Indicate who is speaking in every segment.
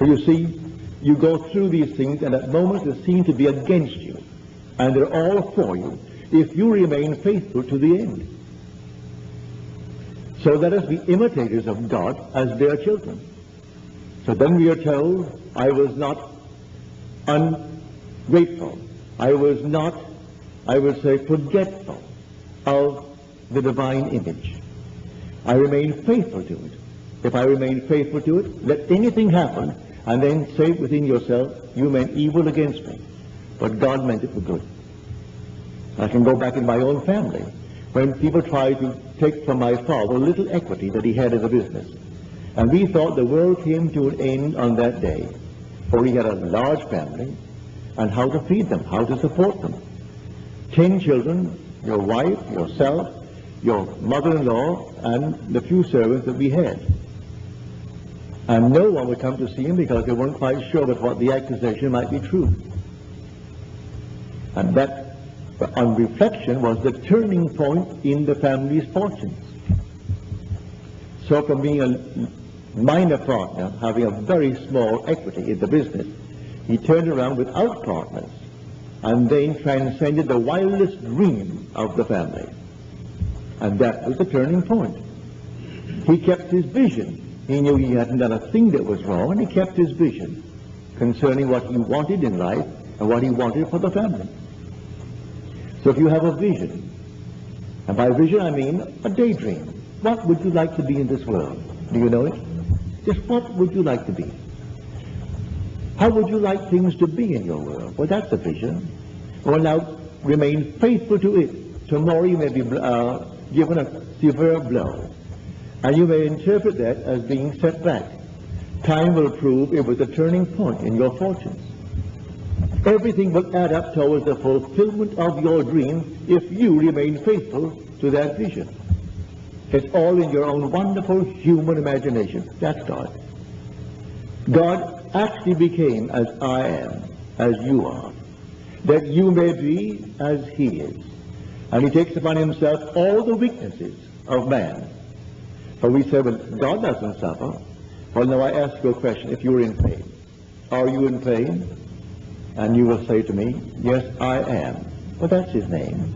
Speaker 1: So you see, you go through these things, and at moments they seem to be against you, and they're all for you, if you remain faithful to the end. So let us be imitators of God as their children. So then we are told, I was not ungrateful. I was not, I would say, forgetful of the divine image. I remain faithful to it. If I remain faithful to it, let anything happen, and then say within yourself, you meant evil against me, but God meant it for good. I can go back in my own family. When people tried to take from my father little equity that he had in the business, and we thought the world came to an end on that day, for he had a large family, and how to feed them, how to support them. 10 children, your wife, yourself, your mother-in-law, and the few servants that we had. And no one would come to see him because they weren't quite sure but what the accusation might be true. And that, on reflection, was the turning point in the family's fortunes. So from being a minor partner, having a very small equity in the business, he turned around without partners and then transcended the wildest dream of the family. And that was the turning point. He kept his vision. He knew he hadn't done a thing that was wrong, and he kept his vision concerning what he wanted in life and what he wanted for the family. So if you have a vision, and by vision I mean a daydream, what would you like to be in this world? Do you know it? Just what would you like to be? How would you like things to be in your world? Well, that's a vision. Well, now remain faithful to it. Tomorrow you may be given a severe blow, and you may interpret that as being set back. Time will prove it was a turning point in your fortunes. Everything will add up towards the fulfillment of your dream if you remain faithful to that vision. It's all in your own wonderful human imagination. That's God. God actually became as I am, as you are, that you may be as he is. And he takes upon himself all the weaknesses of man. But we say, well, God doesn't suffer. Well, now I ask you a question. If you're in pain, are you in pain? And you will say to me, yes, I am. Well, that's his name.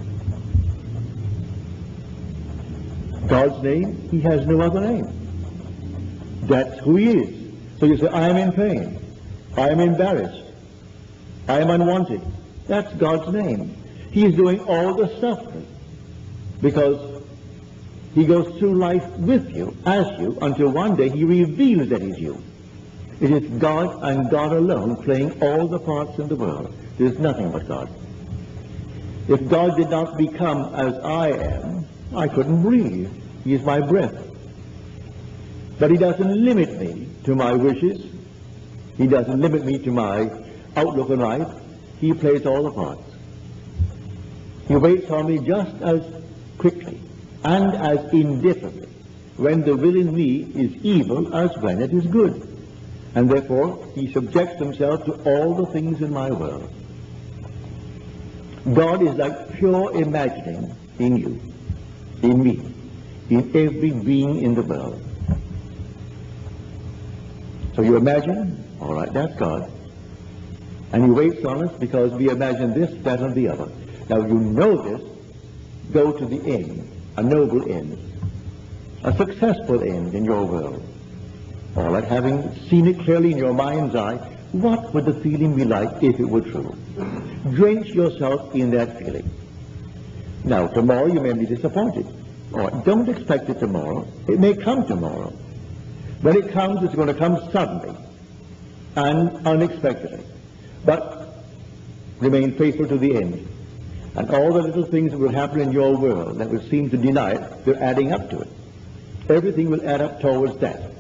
Speaker 1: God's name, he has no other name. That's who he is. So you say, I am in pain. I am embarrassed. I am unwanted. That's God's name. He is doing all the suffering because he goes through life with you, as you, until one day he reveals that he's you. It is God and God alone playing all the parts in the world. There's nothing but God. If God did not become as I am, I couldn't breathe. He is my breath. But he doesn't limit me to my wishes. He doesn't limit me to my outlook on life. He plays all the parts. He waits on me just as quickly and as indifferently when the will in me is evil as when it is good. And therefore, he subjects himself to all the things in my world. God is like pure imagining in you, in me, in every being in the world. So you imagine, all right, that's God. And he waits on us because we imagine this, that, and the other. Now you know this, go to the end, a noble end, a successful end in your world. All right, having seen it clearly in your mind's eye, what would the feeling be like if it were true? Drench yourself in that feeling. Now, tomorrow you may be disappointed. All right, don't expect it tomorrow. It may come tomorrow. When it comes, it's going to come suddenly and unexpectedly. But remain faithful to the end. And all the little things that will happen in your world that will seem to deny it, they're adding up to it. Everything will add up towards that.